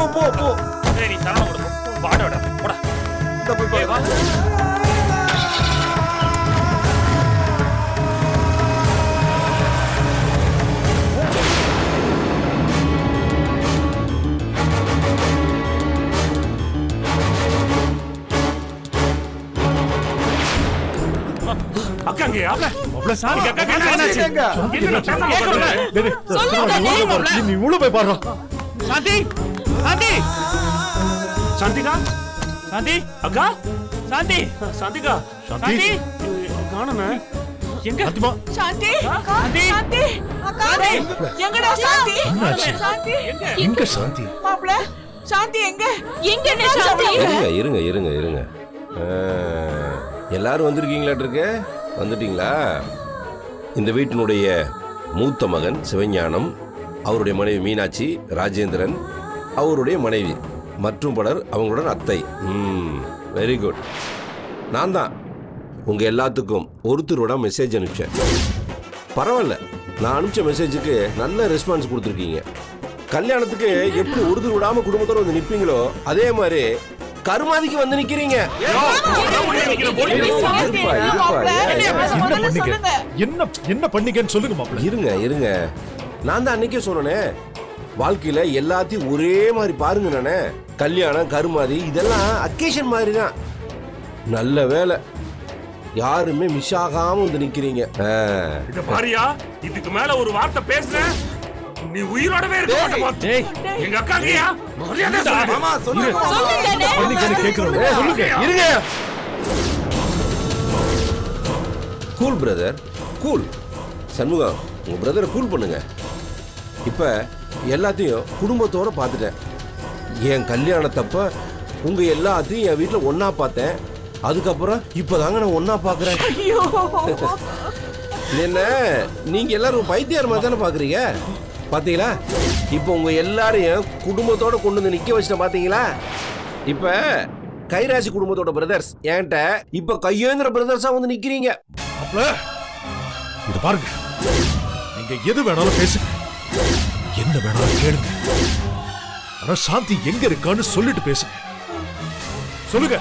போ போ போ. சரி சரணம் கொடுப்போம். வாடா போடா. இந்த போய் வா. அக்கா எங்க மாப்ள சாமி அக்கா என்னாச்சு? நீ உள்ள போய் பாரு. சாந்தி சாந்தி சாந்திகா சாந்தி அக்கா சாந்தி சாந்திகா சாந்தி காணோமே எங்க அத்திமா சாந்தி சாந்தி சாந்தி அக்கா எங்கடா சாந்தி சாந்தி எங்க சாந்தி? மாப்ள சாந்தி எங்க சாந்தி இருங்க எல்லாரும் வந்திருக்கீங்களாட்டிருக்கு. வந்துட்டீங்களா? இந்த வீட்டினுடைய மூத்த மகன் சிவஞானம், அவருடைய மனைவி மீனாட்சி, ராஜேந்திரன் அவருடைய மனைவி மற்றும் பலர் அவங்களுடன் அத்தை. Very good. நான் தான் உங்கள் எல்லாத்துக்கும் ஒருத்தரோட மெசேஜ் அனுப்பிச்சேன். பரவாயில்ல, நான் அனுப்பிச்ச மெசேஜுக்கு நல்ல ரெஸ்பான்ஸ் கொடுத்துருக்கீங்க. கல்யாணத்துக்கு எப்படி ஒருத்தர் விடாமல் குடும்பத்தோடு வந்து நிற்பீங்களோ அதே மாதிரி கருமாதிக்கு வந்து நிக்கிறீங்க. என்ன பண்ணீங்கன்னு சொல்லுங்க மாப்ள. இருங்க நான் தான் அன்னைக்கே சொன்னேன், வாழ்க்கையில எல்லாத்தையும் ஒரே மாதிரி பாருங்க. நானே கல்யாணம் கருமாதி இதெல்லாம் அக்கேஷன் மாதிரி தான். நல்ல வேலை யாருமே மிஸ் ஆகாம வந்து நிக்கிறீங்க. பாரியா, இதுக்கு மேல ஒரு வார்த்தை பேசுறேன் நீ உயிரோடவே இருக்க மாட்டே. எங்க அக்காங்கயா மரியாதை சொல்லு. மாமா சொல்லுங்க. பண்ணீங்கன்னு கேக்குறோம். சொல்லுங்க. இருங்க. Cool brother, cool. சண்முகம், உங்க பிரதரை கூல் பண்ணுங்க. இப்ப எல்லாத்தையும் குடும்பத்தோட பார்த்துட்டேன். என் கல்யாணத்தப்ப உங்க எல்லாத்தையும் என் வீட்டுல ஒன்னா பார்த்தேன். அதுக்கப்புறம் இப்பதாங்க நான் ஒன்னா பாக்குறேன். என்ன நீங்க எல்லாரும் பைத்தியார் மாதிரி தானே பாக்குறீங்க? பாத்தீங்களா? இப்ப உங்க எல்லாரையும் குடும்பத்தோட கொண்டு வந்து நிக்க வச்சுட்ட. பாத்தீங்களா? இப்ப கைராசி குடும்பத்தோட பிரதர்ஸ் என்கிட்ட இப்ப கையேந்திர பிரதர்ஸா வந்து நிக்கிறீங்க. இது பாருங்க, நீங்க எது வேணாலும் பேசுங்க, என்ன வேணாலும் கேளுங்க. ஆனா சாந்தி எங்க இருக்கான்னு சொல்லிட்டு பேசுங்க. சொல்லுங்க.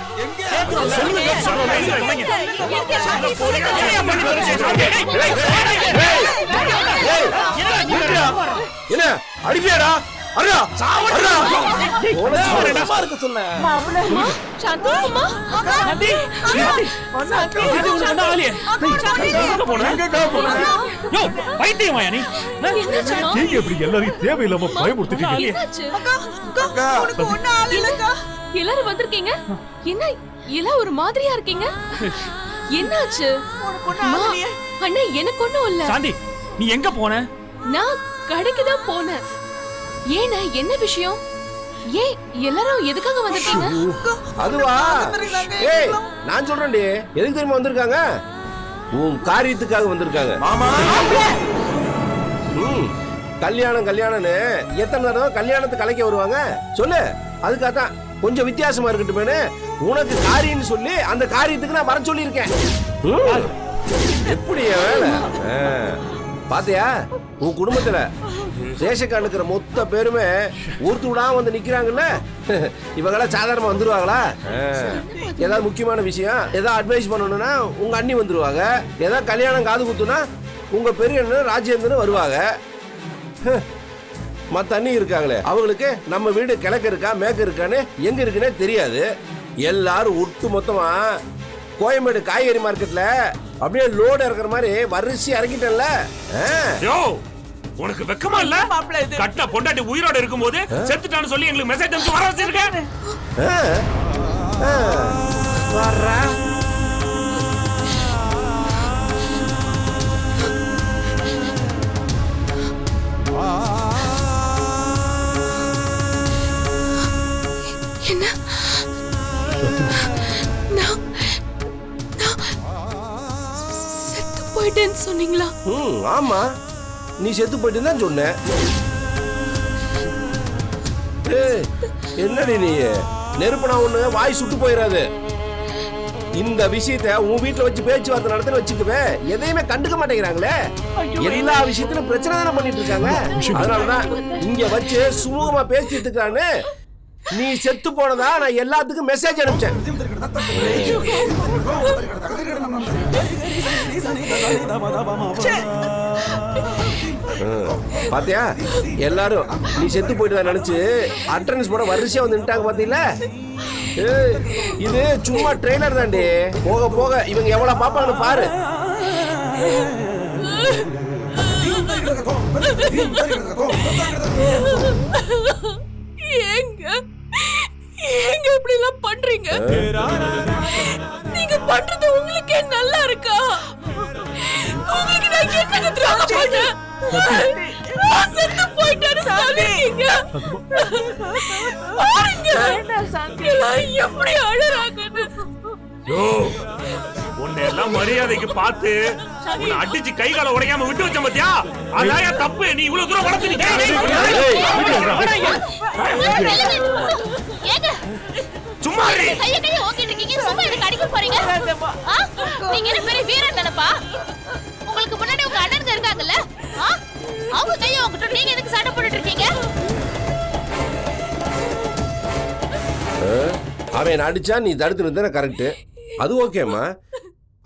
என்ன அடிப்பியாடா? நீங்க எப்படி எல்லாரையும் தேவையில்லாம பயமுறுத்திட்டீங்க? எல்லாரும் வந்திருக்கீங்க, என்ன எல்லாம் ஒரு மாதிரியா இருக்கீங்க? என்னாச்சு? அண்ணா எனக்கு ஒண்ணும் இல்ல. சாந்தி நீ எங்க போன? நான் கடைக்கு தான் போனேன். ஏன்னா என்ன விஷயம்? ஏன் எல்லாரும் எதுக்காக வந்திருக்கீங்க? அதுவா? ஏய் நான் சொல்றேன்டி, எதுக்கு தெரியுமா வந்திருக்காங்க? உன் காரியத்துக்காக வந்திருக்காங்க. மாமா கல்யாணம்னு எத்தனை தடவை கல்யாணத்துக்கு கலைக்க வருவாங்க சொல்லு. அதுக்காகத்தான் கொஞ்சம் வித்தியாசமா இருக்கட்டுமே உனக்கு காரியம்னு சொல்லி அந்த காரியத்துக்கு நான் வர சொல்லி இருக்கேன். எப்படி வேலை பாத்தியா? உன் குடும்பத்துல சேஷக்காரன் இருக்கிற மொத்த பேருமே ஊர்த்து விடாம வந்து நிக்கிறாங்கல்ல. இவங்கெல்லாம் சாதாரணமா வந்துருவாங்களா? ஏதாவது முக்கியமான விஷயம் ஏதாவது அட்வைஸ் பண்ணணும்னா உங்க அண்ணி வந்துருவாங்க. ஏதாவது கல்யாணம் காது குத்துனா உங்க பெரிய அண்ணன் ராஜேந்திரன் வருவாங்க. மற்ற அண்ணி இருக்காங்களே அவங்களுக்கு நம்ம வீடு கிழக்கு இருக்கா மேற்கு இருக்கான்னு எங்க இருக்குன்னே தெரியாது. எல்லாரும் ஒட்டு மொத்தமா கோயம்பேடு காய்கறி மார்க்கெட்ல அப்படியே லோடு இறக்குற மாதிரி வரிசை இறங்கிட்டேன்ல. உனக்கு வெக்கமா இல்ல? கட்ட பொண்டாட்டி உயிரோட இருக்கும்போது செத்துட்டான்னு சொல்லி எங்களுக்கு மெசேஜ் அனுப்பி வர வச்சிருக்கேன். வர்றா என்ன? செத்து போயிட்டேன்னு சொன்னீங்களா? ஆமா, நீ செத்து போயிட்டு தான் சொன்ன. என்னடி நீ நெருப்புனா ஒண்ணு வாய் சுட்டு போயிடாது. இந்த விஷயத்தை உன் வீட்டுல வச்சு பேச்சுவார்த்தை நடத்த வச்சுக்குவே எதையுமே கண்டுக்க மாட்டேங்கிறாங்களே. எல்லா விஷயத்திலும் பிரச்சனை தானே பண்ணிட்டு இருக்காங்க. அதனாலதான் இங்க வச்சு சுமூகமா பேசிட்டு இருக்கான்னு நீ செத்து போனதா நான் எல்லாத்துக்கும் மெசேஜ் அனுப்பிச்சேன். பாத்தியா, எல்லாரும் நீ செத்து போயிட்டு நினைச்சு அட்டெண்டன்ஸ் போட வரிசையா வந்து நின்ட்டாங்க பாத்தீங்களா? இது சும்மா ட்ரெய்லர் தாண்டி, போக போக இவங்க எவ்வளவு பாப்பாங்கன்னு பாரு. ஏங்க ஏங்க இப்படி எல்லாம் பண்றீங்க? நீங்க பண்றது உங்களுக்கே நல்லா இருக்கா? உங்களுக்கு நான் என்னங்க துரோகம் பண்ணேன்? நான் செத்து போயிட்டேன்னு சொல்றீங்க. பாருங்க எல்லாம் எப்படி அழறாங்கன்னு. உன்னை எல்லாம் மரியாதைக்கு பார்த்து உன்னை அடிச்சு கை கால உடையாம விட்டு வச்ச பாத்தியா? அதான் தப்பு. நீ இவ்வளவு தூரம் வளர்த்து சும்மா கையை ஓங்கிட்டு இருக்கீங்க. சும்மா எனக்கு அடிக்க போறீங்க? நீங்க என்ன பெரிய வீரன் நினைப்பா? உங்களுக்கு முன்னாடி உங்க அண்ணனுங்க இருக்காங்கல்ல, அவங்க கையை ஓங்கிட்டு நீங்க எதுக்கு சண்டை போட்டுட்டு இருக்கீங்க? அவன் அடிச்சா நீ தடுத்து நிறுத்தின கரெக்ட், அது ஓகேம்மா.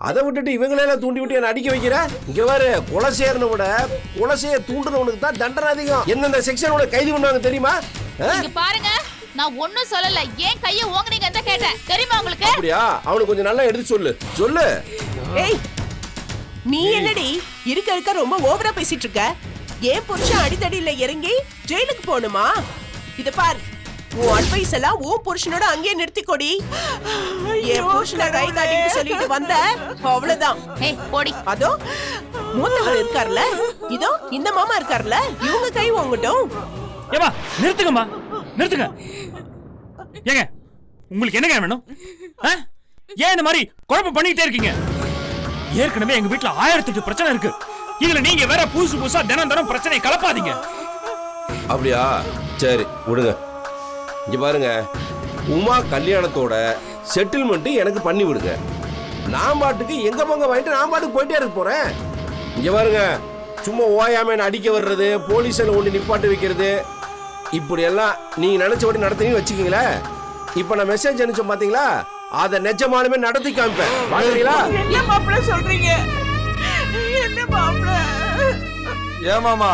அதை விட்டுட்டு இவங்களெல்லாம் தூண்டி விட்டு என்ன அடிக்க வைக்கிற? இங்க வேறு கொலை செய்யறத விட கொலை செய்ய தூண்டுறவனுக்கு தான் தண்டனை அதிகம். எந்தெந்த செக்ஷனோட கைது பண்ணுவாங்க தெரியுமா? இங்க பாருங்க, நான் ஒண்ணும் சொல்லல. ஏன் கையை ஓங்குனீங்க தான் கேட்டேன். தெரியுமா உங்களுக்கு? அப்படியா? அவனுக்கு கொஞ்சம் நல்லா எடுத்து சொல்லு சொல்லு. ஏய், நீ என்னடி இருக்க ரொம்ப ஓவரா பேசிட்டு இருக்க? ஏன் புருஷன் அடித்தடியில இறங்கி ஜெயிலுக்கு போகணுமா? இத பார், உன் அட்வைஸ் எல்லாம் உன் புருஷனோட அங்கேயே நிறுத்திக்கொடி. என் புருஷனை கை காட்டிட்டு சொல்லிட்டு வந்த அவ்வளவுதான். போடி. அதோ மூத்தவர் இருக்கார்ல, இதோ இந்த மாமா இருக்கார்ல, இவங்க கை வாங்கட்டும். ஏமா நிறுத்துங்கம்மா, நிறுத்துங்க. ஏங்க உங்களுக்கு என்னங்க வேணும்? ஏன் இந்த மாதிரி குழப்பம் பண்ணிக்கிட்டே இருக்கீங்க? ஏற்கனவே எங்க வீட்டுல 1008 பிரச்சனை இருக்கு. இதுல நீங்க வேற புதுசு புதுசா தினம் தினம் பிரச்சனையை கலப்பாதீங்க. அப்படியா? சரி விடுங்க. இங்க பாருங்க, உமா கல்யாணத்தோட செட்டில்மெண்ட் எனக்கு பண்ணி விடுங்க. நான் பாட்டுக்கு எங்க பங்க வாங்கிட்டு நான் பாட்டுக்கு போயிட்டே இருக்க போறேன். இங்க பாருங்க, சும்மா ஓயாம அடிக்க வர்றது, போலீஸ்ல ஒண்ணு நிப்பாட்டு வைக்கிறது, இப்படி எல்லாம் நீங்க நினைச்சபடி நடத்தீங்கன்னு வச்சுக்கீங்களேன். இப்ப நான் மெசேஜ் அனுப்பிச்சோம் பாத்தீங்களா, அதை நிஜமாலுமே நடத்தி காமிப்பேன். பாக்குறீங்களா? என்ன மாப்பிள்ள சொல்றீங்க? என்ன மாப்பிள்ள? ஏமாமா,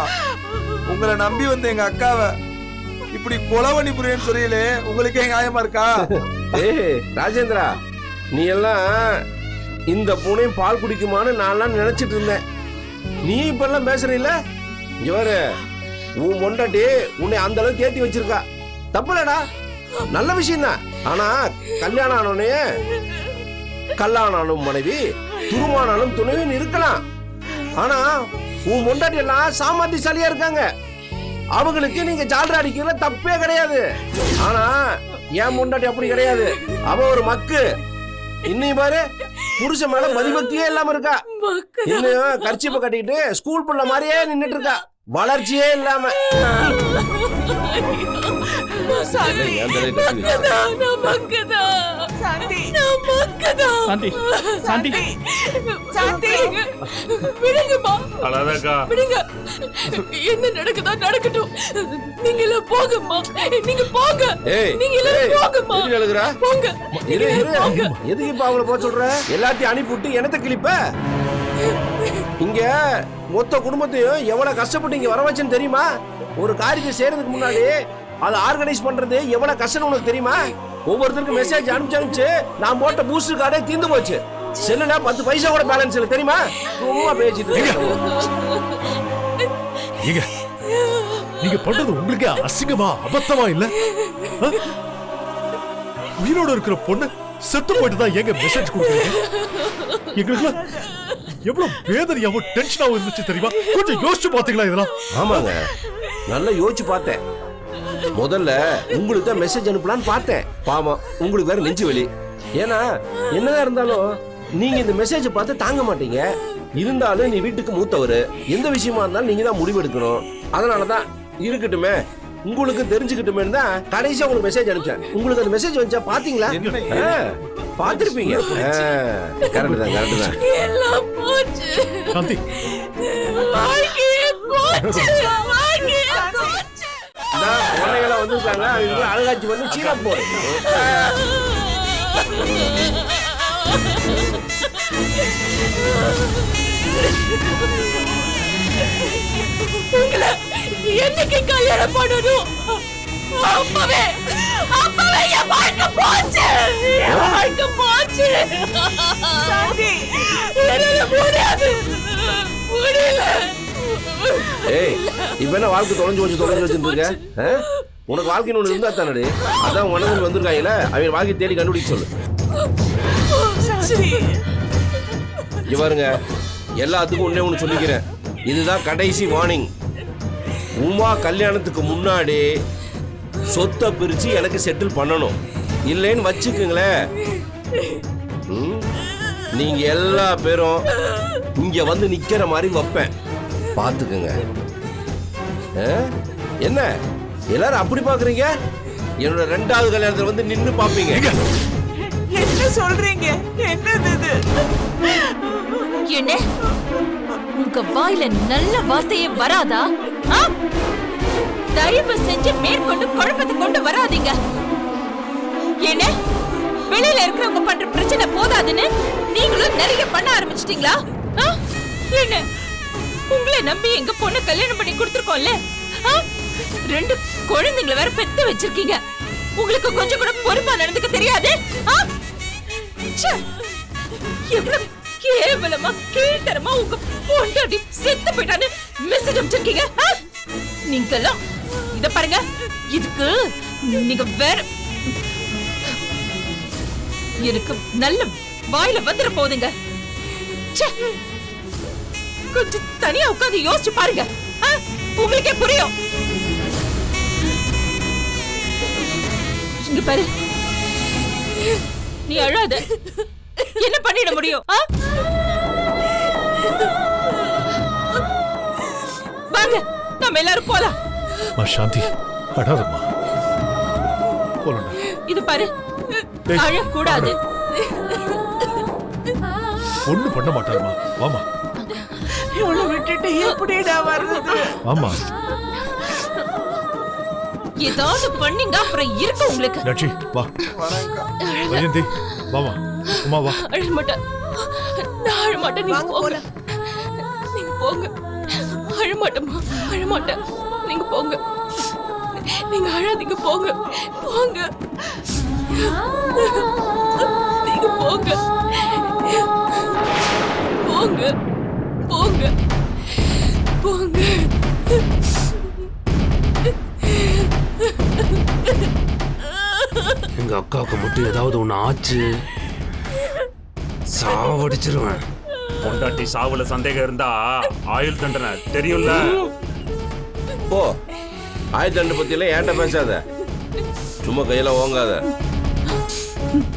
உங்களை நம்பி வந்து எங்க அக்காவை இப்படி கொலவணி புரியன்னு சொல்லியிலே உங்களுக்கே நியாயமா இருக்கா? ஏய் ராஜேந்திரா, நீ எல்லாம் இந்த பூனையும் பால் குடிக்குமான்னு நான் நினைச்சிட்டு இருந்தேன். நீ இப்ப எல்லாம் பேசுற இல்ல? இங்க பாரு, உன் மொண்டாட்டி உன்னை அந்த அளவுக்கு ஏத்தி வச்சிருக்கா. தப்புலடா, நல்ல விஷயம் தான். ஆனா கல்யாணம் ஆனோடனே கல்லானாலும் மனைவி, துருமானாலும் துணைவின்னு இருக்கலாம். ஆனா உன் மொண்டாட்டி எல்லாம் சாமர்த்தியசாலியா இருக்காங்க. அவங்களுக்கு நீங்க ஜால்ரா அடிக்கிற தப்பே கிடையாது. ஆனா என் முன்னாடி அப்படி கிடையாது. அவ ஒரு மக்கு. இன்னும் பாரு, புருஷன் மேல மதிபக்தியே இல்லாம இருக்கா. இன்னும் கர்ச்சீப்பை கட்டிட்டு ஸ்கூல் புள்ள மாதிரியே நின்னுட்டு இருக்கா, வளர்ச்சியே இல்லாம. என்ன நடக்குதோ நடக்கட்டும். நீங்க எல்லாம் போங்கம்மா, நீங்க போங்க. நீங்க எல்லாம் போங்கம்மா, போங்க. எதுக்கு இப்ப அவங்கள போக சொல்ற? எல்லாத்தையும் அனுப்பிவிட்டு என்னத்த கிளிப்ப? இங்க மொத்த குடும்பத்தையும் எவ்வளவு கஷ்டப்பட்டு இங்க வர வச்சுன்னு தெரியுமா? ஒரு காரியத்தை செய்யறதுக்கு முன்னாடி அதை ஆர்கனைஸ் பண்றது எவ்வளவு கஷ்டம் உனக்கு தெரியுமா? ஒவ்வொருத்தருக்கும் மெசேஜ் அனுப்பிச்சு நான் போட்ட பூஸ்டர் கார்டே தீர்ந்து போச்சு. செல்லுல 10 பைசா கூட பேலன்ஸ் இல்ல தெரியுமா? சும்மா பேசிட்டு நீங்க பண்றது உங்களுக்கே அசிங்கமா அபத்தமா இல்ல? உயிரோட இருக்கிற பொண்ணு செத்து போயிட்டு தான் எங்க மெசேஜ் கொடுக்குறீங்க? எங்களுக்கு எவ்வளவு வேதனையாவும் டென்ஷனாவும் இருந்துச்சு தெரியுமா? கொஞ்சம் யோசிச்சு பாத்தீங்களா இதெல்லாம்? ஆமாங்க, நல்லா யோசிச்சு பார்த்தேன். முதல்ல உங்களுக்கு தான் மெசேஜ் அனுப்பலான்னு பார்த்தேன். பாவம், உங்களுக்கு வேற நெஞ்சு வலி. ஏன்னா என்னதான் இருந்தாலும் நீங்க இந்த மெசேஜ் பார்த்து தாங்க மாட்டீங்க. இருந்தாலும் நீ வீட்டுக்கு மூத்தவர், எந்த விஷயமா இருந்தாலும் நீங்க தான் முடிவு எடுக்கணும். அதனாலதான் இருக்கட்டுமே, உங்களுக்கு தெரிஞ்சுக்கிட்டுமே தான் கடைசியா உங்களுக்கு மெசேஜ் அனுப்பிச்சேன். உங்களுக்கு அந்த மெசேஜ் வந்துச்சா பாத்தீங்களா? பாத்திருப்பீங்க. கரெக்ட் தான், கரெக்ட் தான். எல்லாம் போச்சு. சாந்தி, வாழ்க்கையே போச்சு, வாழ்க்கையே போச்சு. அதான் குழந்தைங்களாம் வந்திருக்காங்க, அவங்களுக்கு அழகாட்சி பண்ணி சீனா போடு. உங்களை என்னைக்கு கல்யாணம் பண்ணணும்? அப்பவே என் வாழ்க்கை போச்சு, என் வாழ்க்கை போச்சு. என்னால முடியாது, முடியல. ஏய், இப்ப என்ன வாழ்க்கை தொலைஞ்சு வச்சுட்டு இருக்க? உனக்கு வாழ்க்கைன்னு ஒண்ணு இருந்தா தானடி. அதான் உனக்கு வந்திருக்காங்கல்ல, அவங்க வாழ்க்கை தேடி கண்டுபிடிக்க சொல்லு. இங்க பாருங்க, எல்லாத்துக்கும் ஒண்ணே ஒண்ணு சொல்லிக்கிறேன், இதுதான் கடைசி வார்னிங். உமா கல்யாணத்துக்கு முன்னாடி சொத்தை பிரிச்சு எனக்கு செட்டில் பண்ணணும். இல்லைன்னு வச்சுக்குங்களேன், நீங்க எல்லா பேரும் இங்க வந்து நிக்கிற மாதிரி வைப்பேன், பாத்துக்குங்க. என்ன எல்லாரும் அப்படி பாக்குறீங்க? என்னோட 2வது கல்யாணத்துல வந்து நின்னு பாப்பீங்க. என்ன சொல்றீங்க? என்னது? என்ன உங்க வாயில நல்ல வார்த்தையே வராதா? தயவு செஞ்சு மேற்கொண்டு குழப்பத்தை கொண்டு வராதீங்க. என்ன வெளியில இருக்கிறவங்க பண்ற பிரச்சனை போதாதுன்னு நீங்களும் நிறைய பண்ண ஆரம்பிச்சிட்டீங்களா? என்ன உங்களை நம்பி எங்க பொண்ணு கல்யாணம் பண்ணி கொடுத்துருக்கோம்ல, 2 குழந்தைங்களை வேற பெத்து வச்சிருக்கீங்க. உங்களுக்கு கொஞ்சம் கூட பொறுப்பா நடந்துக்க தெரியாது. எவ்வளவு கேவலமா கீழ்த்தரமா உங்க பொண்டாட்டி செத்து போயிட்டான்னு மெசேஜ் அனுப்பிச்சிருக்கீங்க. நீங்கெல்லாம் இத பாருங்க, இதுக்கு நீங்க வேற எனக்கு நல்ல வாயில வந்துட போகுதுங்க. கொஞ்சம் தனியா உட்கார்ந்து யோசிச்சு பாருங்க, உங்களுக்கே புரியும். இங்க பாரு, நீ அழாத, என்ன பண்ணிட முடியும்? வாங்க நம்ம எல்லாரும் போலாம். சாந்தி அடாதம்மா, போலாம். இது பாரு, அழக்கூடாது. ஒண்ணு பண்ண மாட்டாருமா, வாமா. இவளை விட்டுட்டு எப்படிடா வர்றது? ஆமா, ஏதாவது பண்ணீங்க அப்புறம் இருக்கு உங்களுக்கு. லட்சி வா, வயந்தி வாமா, அம்மா வா. அழ மாட்டேன், நான் அழ மாட்டேன், நீங்க போங்க, நீங்க போங்க. அழ மாட்டேம்மா, அழ மாட்டேன், நீங்க போங்க, நீங்க அழாதீங்க, போங்க போங்க, நீங்க போங்க போங்க போங்க போங்க. எங்க அக்காவுக்கு மட்டும் ஏதாவது ஒண்ணு ஆச்சு, சாவடிச்சிருவேன். பொண்டாட்டி சாவுல சந்தேகம் இருந்தா ஆயுள் தண்டனை தெரியும்ல. போ, ஆயுள் தண்டனை பத்தி எல்லாம் ஏன்ட்ட பேசாத, சும்மா கையில ஓங்காத.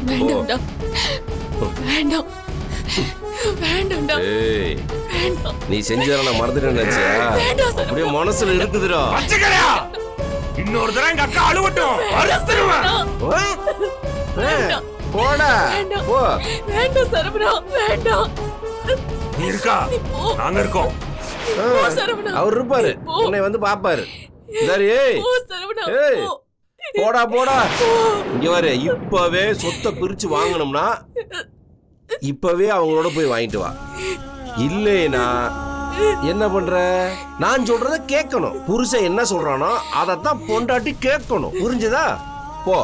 வேண்டாம்டா, வேண்டாம் வேண்டாம்டா. ஏய், நீ செஞ்சத நான் மறந்துட்டேன்னு நினைச்சியா? அப்படியே மனசுல இருக்குதுடா. இன்னொரு தடவை எங்க அக்கா அழுவட்டும், அறுத்துருவேன். போடா போ. வேண்டாம் சரவணா, வேண்டாம். நீ இருக்கா, நாங்க இருக்கோம். அவர் இருப்பாரு, உன்னை வந்து பாப்பாரு. சரி, ஏய் போடா போடா. இங்க வர, இப்பவே சொத்தை பிரிச்சு வாங்கணும்னா இப்பவே அவங்களோட போய் வாங்கிட்டு வா. இல்லைனா என்ன பண்ற? நான் சொல்றத கேட்கணும். புருஷன் என்ன சொல்றானோ அதத்தான் பொண்டாட்டி கேட்கணும். புரிஞ்சுதா? போ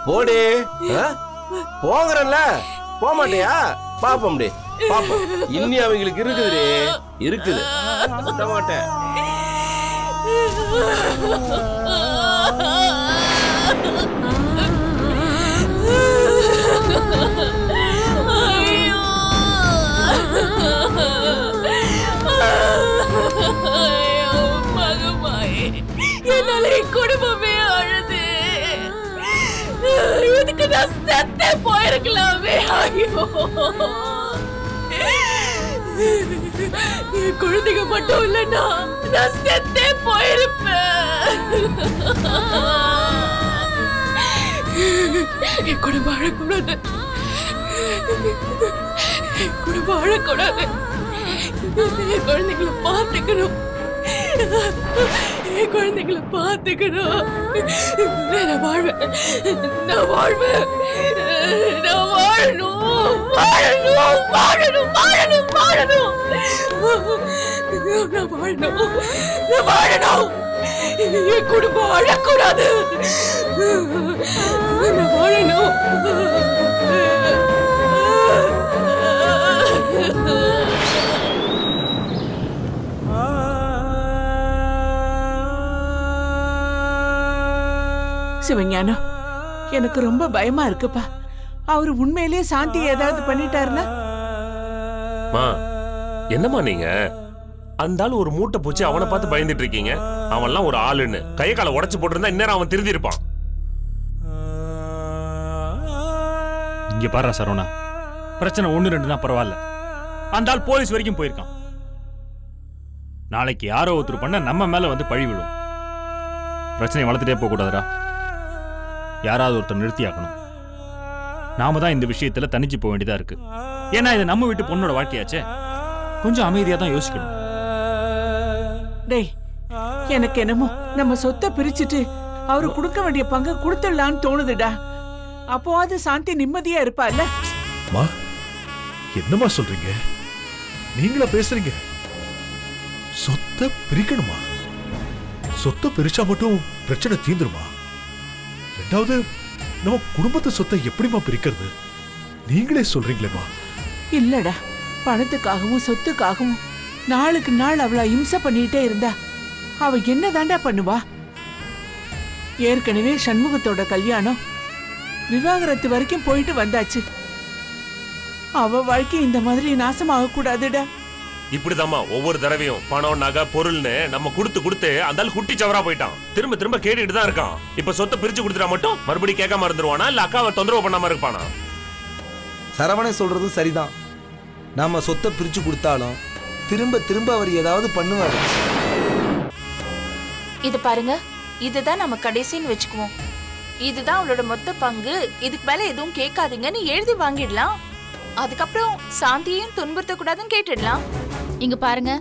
போடே. போகிறல்ல, போக மாட்டியா? பாப்போம் டே, பாப்போம். இன்னி அவங்களுக்கு இருக்குது, இருக்குது, விட மாட்டேன். என்னால குடும்பமே அழுது, இதுக்கு நான் செத்தே போயிருக்கலாமே. ஐயோ, என் குழந்தைங்க மட்டும் இல்லைன்னா நான் செத்தே போயிருப்பேன். என் குடும்பம் அழக்கூடாது, என் குடும்பம் அழக்கூடாது. என் குழந்தைங்களை பார்த்துக்கணும், என் குழந்தைங்களை பார்த்துக்கணும். நான் வாழ்வேன், நான் வாழ்வேன், நான் வாழணும், வாழணும், வாழணும், வாழணும், வாழணும். நான் வாழணும், நான் வாழணும். என் குடும்பம் அழக்கூடாது. நான் வாழணும். சிவஞானம், எனக்கு ரொம்ப பயமா இருக்குப்பா. அவரு உண்மையிலேயே சாந்தி ஏதாவது பண்ணிட்டாருன்னா? மா, என்னம்மா நீங்க அந்த ஆள் ஒரு மூட்டை பூச்சி அவனை பார்த்து பயந்துட்டு இருக்கீங்க. அவன்லாம் ஒரு ஆளுன்னு கையை காலை உடைச்சு போட்டிருந்தா இந்நேரம் அவன் திருந்தி இருப்பான். இங்க பாரு சரவணா, பிரச்சனை 1-2 தான் பரவாயில்ல. அந்த ஆள் போலீஸ் வரைக்கும் போயிருக்கான். நாளைக்கு யாரோ ஒருத்தர் பண்ண நம்ம மேல வந்து பழி விழும். பிரச்சனை வளர்த்துட்டே போக கூடாதுடா. யாராவது ஒருத்தர் நிறுத்தி ஆக்கணும். நாம தான் இந்த விஷயத்துல தனிச்சு போக வேண்டியதா இருக்கு. ஏன்னா இது நம்ம வீட்டு பொண்ணோட வாழ்க்கையாச்சே. கொஞ்சம் அமைதியா தான் யோசிக்கணும். டேய், எனக்கு என்னமோ நம்ம சொத்தை பிரிச்சுட்டு அவரு கொடுக்க வேண்டிய பங்கு கொடுத்துடலான்னு தோணுதுடா. அப்போவாது சாந்தி நிம்மதியா இருப்பாள்ல. மா, என்னம்மா சொல்றீங்க? நீங்களா பேசுறீங்க? சொத்தை பிரிக்கணுமா? சொத்தை பிரிச்சா மட்டும் பிரச்சனை தீந்துருமா? ரெண்டாவது, நம்ம குடும்பத்து சொத்தை எப்படிமா பிரிக்கிறது? நீங்களே சொல்றீங்களேமா? இல்லடா, பணத்துக்காகவும் சொத்துக்காகவும் நாளுக்கு நாள் அவளை இம்சை பண்ணிட்டே இருந்தா அவ என்னதாண்டா பண்ணுவா? ஏற்கனவே சண்முகத்தோட கல்யாணம் விவாகரத்து வரைக்கும் போயிட்டு வந்தாச்சு. அவ வாழ்க்கை இந்த மாதிரி நாசமாக கூடாதுடா. இப்படிதாம்மா ஒவ்வொரு தடவையும் பணம் நகை பொருள்னு நம்ம கொடுத்து கொடுத்து அந்த ஆள் குட்டி சவரா போயிட்டான். திரும்ப திரும்ப கேட்டுட்டு தான் இருக்கான். இப்ப சொத்தை பிரிச்சு கொடுத்துட்டா மட்டும் மறுபடியும் கேட்காம இருந்துருவானா, இல்ல அக்காவை தொந்தரவு பண்ணாம இருப்பானா? சரவணை சொல்றதும் சரிதான். நாம சொத்தை பிரிச்சு கொடுத்தாலும் திரும்ப திரும்ப அவர் ஏதாவது பண்ணுவார். இது பாருங்க, இதுதான் நம்ம கடைசின்னு வச்சுக்குவோம். இதுதான் அவளோட மொத்த பங்கு, இதுக்கு மேல எதுவும் கேட்காதீங்கன்னு எழுதி வாங்கிடலாம். அதுக்கப்புறம் சாந்தியையும் துன்புறுத்த கூடாதுன்னு கேட்டுடலாம். இங்க பாருங்க,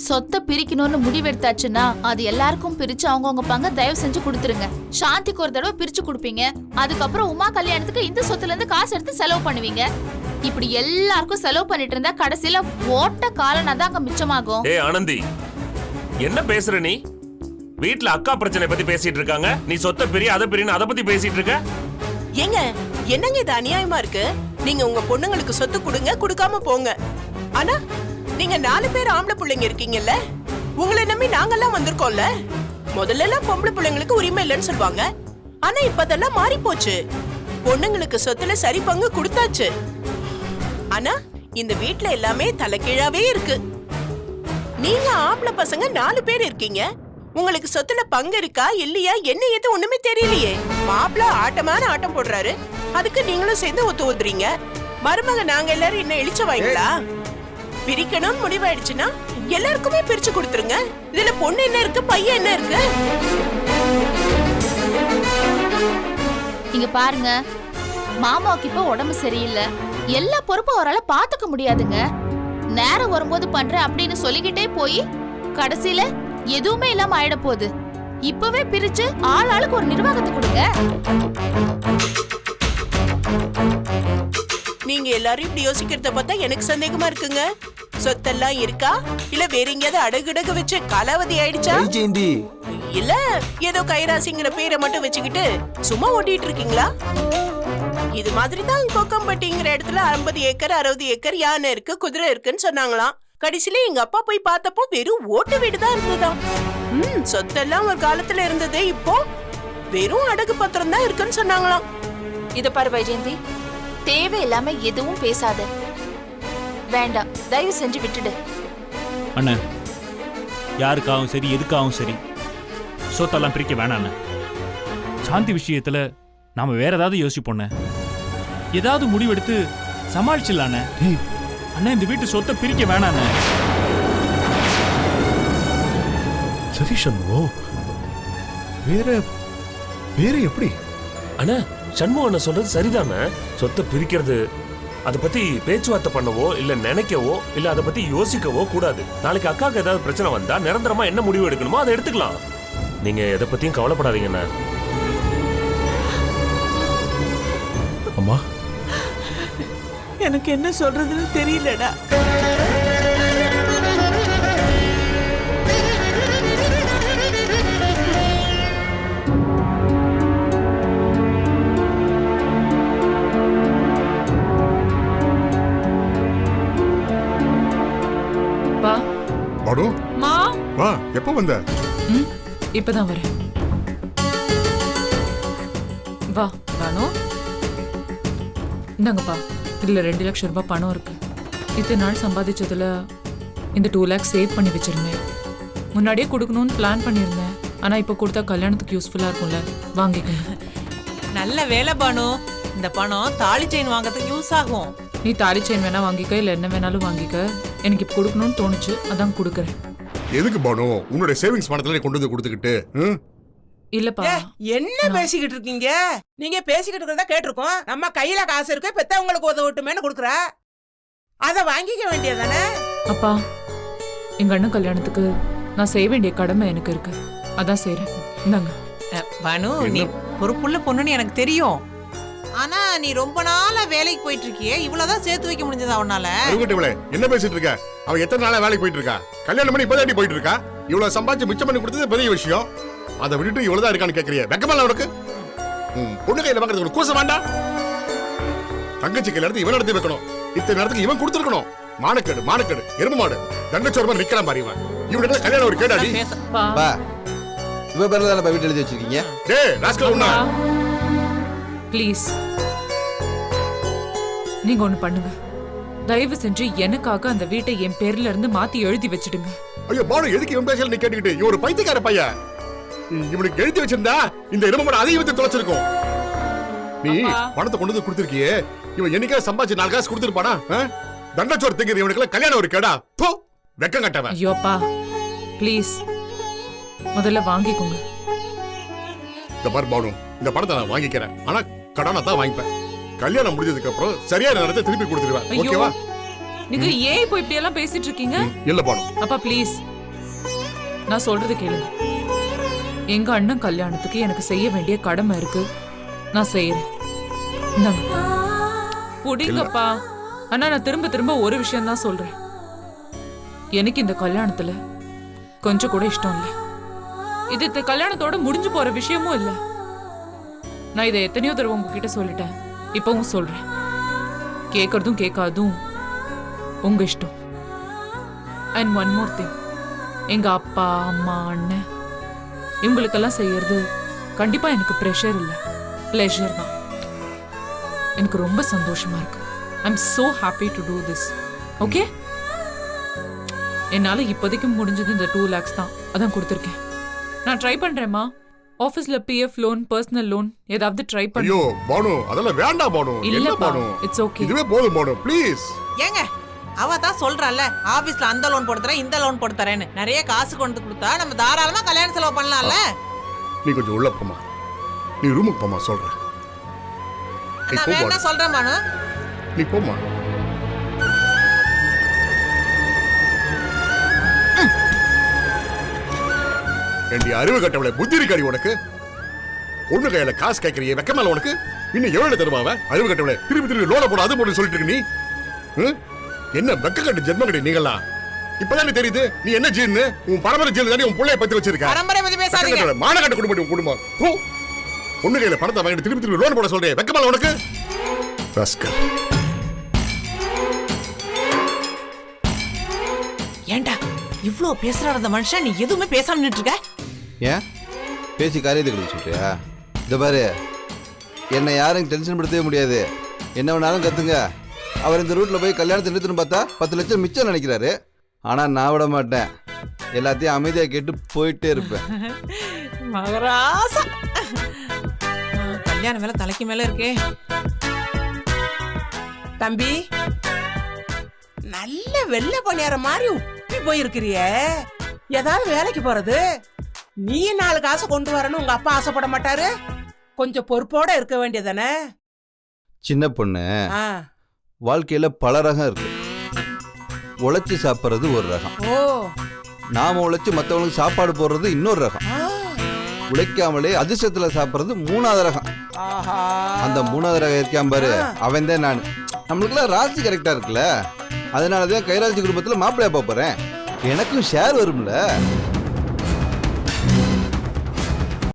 சொத்தை பிரிக்கணும்னு முடிவெடுத்தாச்சுன்னா அது எல்லாருக்கும் பிரிச்சு அவங்கவுங்க பங்க தயவு செஞ்சு கொடுத்துருங்க. சாந்திக்கு ஒரு தடவை பிரிச்சு கொடுப்பீங்க, அதுக்கப்புறம் உமா கல்யாணத்துக்கு இந்த சொத்துல இருந்து காசு எடுத்து செலவு பண்ணுவீங்க. இப்படி எல்லாருக்கும் செலவு பண்ணிட்டு இருந்தா கடைசியில ஓட்ட காலனா தான் அங்க மிச்சமாகும். ஏய் ஆனந்தி, என்ன பேசுற நீ? வீட்ல அக்கா பிரச்சனை பத்தி பேசிட்டு இருக்காங்க, நீ சொத்தை பிரி அதை பிரின்னு அதை பத்தி பேசிட்டு இருக்க. ஏங்க, என்னங்க இது அநியாயமா இருக்கு? நீங்க உங்க பொண்ணுங்களுக்கு சொத்து கொடுங்க, கொடுக்காம போங்க. ஆனா நீங்க 4 பேர் ஆம்பளை பிள்ளைங்க இருக்கீங்கல்ல, உங்களை நம்பி நாங்கெல்லாம் வந்திருக்கோம்ல. முதல்ல எல்லாம் பொம்பளை பிள்ளைங்களுக்கு உரிமை இல்லைன்னு சொல்லுவாங்க. ஆனா இப்ப அதெல்லாம் மாறி போச்சு. பொண்ணுங்களுக்கு சொத்துல சரி பங்கு கொடுத்தாச்சு. ஆனா இந்த வீட்ல எல்லாமே தலைகீழாவே இருக்கு. நீங்க ஆம்பளை பசங்க 4 பேர் இருக்கீங்க. உங்களுக்கு சொத்துல பங்கு இருக்கா இல்லையா என்ன ஏது ஒண்ணுமே தெரியலையே. மாப்பிள்ள ஆட்டமான ஆட்டம் போடுறாரு, அதுக்கு நீங்களும் சேர்ந்து ஒத்து ஊதுறீங்க. மருமக நாங்க எல்லாரும் என்ன இழிச்ச வாங்களா? பிரிக்கணும்னு முடிவாயிடுச்சுன்னா எல்லாருக்குமே பிரிச்சு கொடுத்துருங்க. இதுல பொண்ணு என்ன இருக்கு, பையன் என்ன இருக்கு? இங்க பாருங்க, மாமாவுக்கு இப்ப உடம்பு சரியில்லை, எல்லா பொறுப்பும் அவரால் பாத்துக்க முடியாதுங்க. நேரம் வரும்போது பண்றேன் அப்படின்னு சொல்லிக்கிட்டே போய் கடைசியில எதுவுமே இல்லாம ஆயிட போகுது. இப்பவே பிரிச்சு ஆளுக்கு ஒரு நிர்வாகத்தை கொடுங்க. நீங்க எல்லாரும் இப்படி யோசிக்கிறத பார்த்தா எனக்கு சந்தேகமா இருக்குங்க. சொத்தெல்லாம் இருக்கா இல்ல வேற எங்கேயாவது அடகுடகு வச்சு காலாவதி ஆயிடுச்சா? ஜெயந்தி, இல்ல ஏதோ கைராசிங்கிற பேரை மட்டும் வச்சுக்கிட்டு சும்மா ஓட்டிட்டு இருக்கீங்களா? இது மாதிரி தான் கொக்கம்பட்டிங்கிற இடத்துல 50 ஏக்கர் 60 ஏக்கர் யானை இருக்கு, குதிரை இருக்குன்னு சொன்னாங்களாம். கடைசியில எங்க அப்பா போய் பார்த்தப்போ வெறும் ஓட்டு வீடு தான் இருந்ததாம். சொத்தெல்லாம் ஒரு காலத்துல இருந்தது, இப்போ வெறும் அடகு பத்திரம் தான் இருக்குன்னு சொன்னாங்களாம். இத பாரு வைஜெயந்தி, தேவையில்லாம எதுவும் பேசாத. வேண்டாம், தயவு செஞ்சு விட்டுடு. அண்ணன், யாருக்காகவும் சரி எதுக்காகவும் சரி சொத்தெல்லாம் பிரிக்க வேணாண்ண. சாந்தி விஷயத்துல நாம வேற ஏதாவது யோசிப்போண்ண. ஏதாவது முடிவெடுத்து சமாளிச்சிடலாண்ண. அண்ணா, இந்த வீட்டு சொத்தை பிரிக்க வேணாண்ண. சரி சண்முகம், வேற வேற எப்படி? அண்ணா, சண்முகம் சொல்றது சரிதானே. சொத்தை பிரிக்கிறது அதை பத்தி பேச்சுவார்த்தை பண்ணவோ இல்ல நினைக்கவோ இல்ல அதை பத்தி யோசிக்கவோ கூடாது. நாளைக்கு அக்காவுக்கு ஏதாவது பிரச்சனை வந்தா நிரந்தரமா என்ன முடிவு எடுக்கணுமோ அதை எடுத்துக்கலாம். நீங்க எதை பத்தியும் கவலைப்படாதீங்கண்ணா. அம்மா, எனக்கு என்ன சொல்றதுன்னு தெரியலடா. பா பானு, மா வா. எப்போ வந்த? இப்பதான் வரேன். வா பானு, இந்தாங்கப்பா. இதுல 2 லட்சம் ரூபாய் பணம் இருக்கு. இத்தனை நாள் சம்பாதிச்சதுல இந்த 2 lakhs சேவ் பண்ணி வச்சிருந்தேன். முன்னாடியே கொடுக்கணும்னு பிளான் பண்ணியிருந்தேன். ஆனா இப்ப கொடுத்தா கல்யாணத்துக்கு யூஸ்ஃபுல்லா இருக்கும்ல, வாங்கிக்கணும். நல்ல வேலை பானு. இந்த பணம் தாலி செயின் வாங்கறதுக்கு யூஸ் ஆகும். நீ தாலி செயின் வேணா வாங்கிக்க, இல்ல என்ன வேணாலும் வாங்கிக்க. எனக்கு இப்ப கொடுக்கணும்னு தோணுச்சு, அதான் கொடுக்கறேன். எதுக்கு பானு உன்னுடைய சேவிங்ஸ் பணத்துல கொண்டு வந்து கொடுத்துக்கிட்டு? இல்லப்பா, என்ன பேசிக்கிட்டு இருக்கீங்க? நீங்க பேசிக்கிட்டு இருக்கிறதா கேட்டிருக்கோம். நம்ம கையில காசு இருக்கு, பெத்தவங்களுக்கு உதவட்டுமேனு கொடுக்குற. அத வாங்கிக்க வேண்டியதானே? அப்பா, எங்க அண்ணன் கல்யாணத்துக்கு நான் செய்ய வேண்டிய கடமை எனக்கு இருக்கு, அதான் செய்யறேன். இந்தாங்க. பானு, நீ பொறுப்புள்ள பொண்ணுன்னு எனக்கு தெரியும். ஆனா நீ ரொம்ப நாளா வேலைக்கு போயிட்டு இருக்கியே, இவ்வளவுதான் சேர்த்து வைக்க முடிஞ்சதா உன்னால? என்ன பேசிட்டு இருக்க? அவ எத்தனை நாளா வேலைக்கு போயிட்டு இருக்கா? கல்யாணம் பண்ணி இப்பதான் போயிட்டு இருக்கா. இவ்வளவு சம்பாதிச்சு மிச்சம் பண்ணி கொடுத்தது பெரிய விஷயம். அதை விட்டுட்டு இவ்வளவுதான் இருக்கான்னு கேக்குறிய? வெக்கமா உனக்கு? பொண்ணு கையில வாங்குறது ஒரு கூசம் வேண்டாம். தங்கச்சி கையில எடுத்து இவன் எடுத்து வைக்கணும். இத்தனை நேரத்துக்கு இவன் கொடுத்துருக்கணும். மானக்கேடு, மானக்கேடு, எருமை மாடு. தங்கச்சோரமா நிக்கலாம் பாரு இவன். இவனுக்கு கல்யாணம் ஒரு கேடாடி. பா, இவ பேர்ல தானே வீட்டு எழுதி வச்சிருக்கீங்க? டேய் ராஸ்கல், உன்ன ப்ளீஸ் நீங்க ஒண்ணு பண்ணுங்க. தயவு செஞ்சு எனக்காக அந்த வீட்டை என் பேர்ல இருந்து மாத்தி எழுதி வச்சிடுங்க. ஐயோ பானு, எதுக்கு இவன் பேசல நீ கேட்டுக்கிட்டு? இவன் ஒரு பைத்தியக்கார பையன். இவனுக்கு எழுதி வச்சிருந்தா இந்த எருமை அதையும் வித்து தொலைச்சிருக்கும். நீ பணத்தை கொண்டு வந்து கொடுத்திருக்கியே, இவன் என்னைக்கா சம்பாதிச்சு 4 காசு கொடுத்துருப்பானா? தண்டச்சோறு திங்கிற இவனுக்கு கல்யாணம் ஒரு கேடா? வெக்கம் கட்டவன். ஐயோப்பா ப்ளீஸ் முதல்ல வாங்கிக்கோங்க. இந்த பாரு பானு, இந்த பணத்தை நான் வாங்கிக்கிறேன். ஆனா கடனை தான் வாங்கிப்பேன். கல்யாணம் முடிஞ்சதுக்கு அப்புறம் சரியான நேரத்தை திருப்பி கொடுத்துருவேன். ஓகேவா? நீங்க ஏன் இப்போ இப்படி எல்லாம் பேசிட்டு இருக்கீங்க? இல்ல பானு. அப்பா ப்ளீஸ் நான் சொல்றது கேளுங்க. எங்க அண்ணன் கல்யாணத்துக்கு எனக்கு செய்ய வேண்டிய கடமை இருக்கு, நான் செய்யறேன். இந்தாங்க புடிங்கப்பா. ஆனா நான் திரும்ப திரும்ப ஒரு விஷயம் தான் சொல்றேன். எனக்கு இந்த கல்யாணத்துல கொஞ்சம் கூட இஷ்டம் இல்ல. இது இந்த கல்யாணத்தோட முடிஞ்சு போற விஷயமும் இல்ல. நான் இதை எத்தனையோ தடவை உங்ககிட்ட சொல்லிட்டேன், இப்பவும் சொல்றேன். கேட்கறதும் கேட்காதும் உங்க இஷ்டம். அண்ட் ஒன் மோர் திங், எங்க அப்பா அம்மா அண்ணன் இவங்களுக்கெல்லாம் செய்யறது கண்டிப்பா எனக்கு ப்ரெஷர் இல்ல, பிளெஷர் தான். எனக்கு ரொம்ப சந்தோஷமா இருக்கு. I am so happy to do this. Okay, என்னால இப்போதைக்கு முடிஞ்சது இந்த 2 lakhs தான், அதான் கொடுத்துருக்கேன். நான் ட்ரை பண்றேம்மா. ஆபீஸ்ல PF லோன், பர்சனல் லோன் ஏதாவது ட்ரை பண்ணு. ஐயோ பானு, அதெல்லாம் வேண்டாம் பானு. இல்ல பானு, இட்ஸ் ஓகே. இதுவே போதும் பானு, ப்ளீஸ். ஏங்க, அவ தான் சொல்றால ஆபீஸ்ல அந்த லோன் போட்டு தரேன், இந்த லோன் போட்டு தரேன்னு. நிறைய காசு கொண்டு கொடுத்தா நம்ம தாராளமா கல்யாண செலவு பண்ணலாம்ல. நீ கொஞ்சம் உள்ள போமா, நீ ரூமுக்கு போமா, சொல்றேன். நான் வேணா சொல்றேன் பானு. நீ போமா. என் அறிவு கட்டவளை, புத்தி இருக்காடி உனக்கு? பொண்ணு கையில காசு கேட்கறிய, வெக்கமால உனக்கு? இன்னும் எவ்வளவு தருவாவ? அறிவு கட்டவளை, திருப்பி திருப்பி லோன போட, அது போட்டு சொல்லிட்டு இருக்க நீ. என்ன வெக்க கட்டு ஜென்ம கட்டி நீங்களா? இப்பதானே தெரியுது நீ என்ன ஜீன்னு. உன் பரம்பரை ஜீன் தானே உன் பிள்ளைய பத்தி வச்சிருக்க. பரம்பரை பத்தி பேசாதீங்க. மானகட்ட குடும்பம் குடும்பம். பொண்ணு கையில பணத்தை வாங்கிட்டு திருப்பி திருப்பி லோன் போட சொல்றே, வெக்கமால உனக்கு? ராஸ்கல். ஏண்டா இவ்ளோ பேசுறாரு அந்த மனுஷன், நீ எதுவுமே பேசாம நின்னுட்டு இருக்க? ஏன் பேசி காரியத்துக்கு சொல்றியா? இந்த பாரு, என்னை யாரும் டென்ஷன் படுத்தவே முடியாது. என்ன வேணாலும் கத்துங்க. அவர் இந்த ரூட்ல போய் கல்யாணத்தை நிறுத்தணும் பார்த்தா 10 லட்சம் மிச்சம் நினைக்கிறாரு. ஆனா நான் விட மாட்டேன். எல்லாத்தையும் அமைதியா கேட்டு போயிட்டே இருப்பேன். மகராசா, கல்யாணம் மேல தலைக்கு மேல இருக்கே. தம்பி, நல்ல வெள்ளை பணியார மாதிரி உப்பி போயிருக்கிறிய. ஏதாவது வேலைக்கு போறது, நீ 4 காசு கொண்டு வரணும் உங்க அப்பா ஆசைப்பட மாட்டாரு? கொஞ்சம் பொறுப்போட இருக்க வேண்டியதானே? சின்ன பொண்ணு, வாழ்க்கையில பல ரகம் இருக்கு. உழைச்சு சாப்பிட்றது ஒரு ரகம். நாம உழைச்சு மற்றவங்களுக்கு சாப்பாடு போடுறது இன்னொரு ரகம். உழைக்காமலே அதிர்ஷ்டத்துல சாப்பிடுறது 3வது ரகம். ஆஹா அந்த 3வது ரகம் இருக்கான் பாரு, அவன் தான் நான். நம்மளுக்குலாம் ராசி கரெக்டா இருக்குல்ல, அதனாலதான் கைராசி குடும்பத்துல மாப்பிள்ளையா போறேன். எனக்கும் ஷேர் வரும்ல.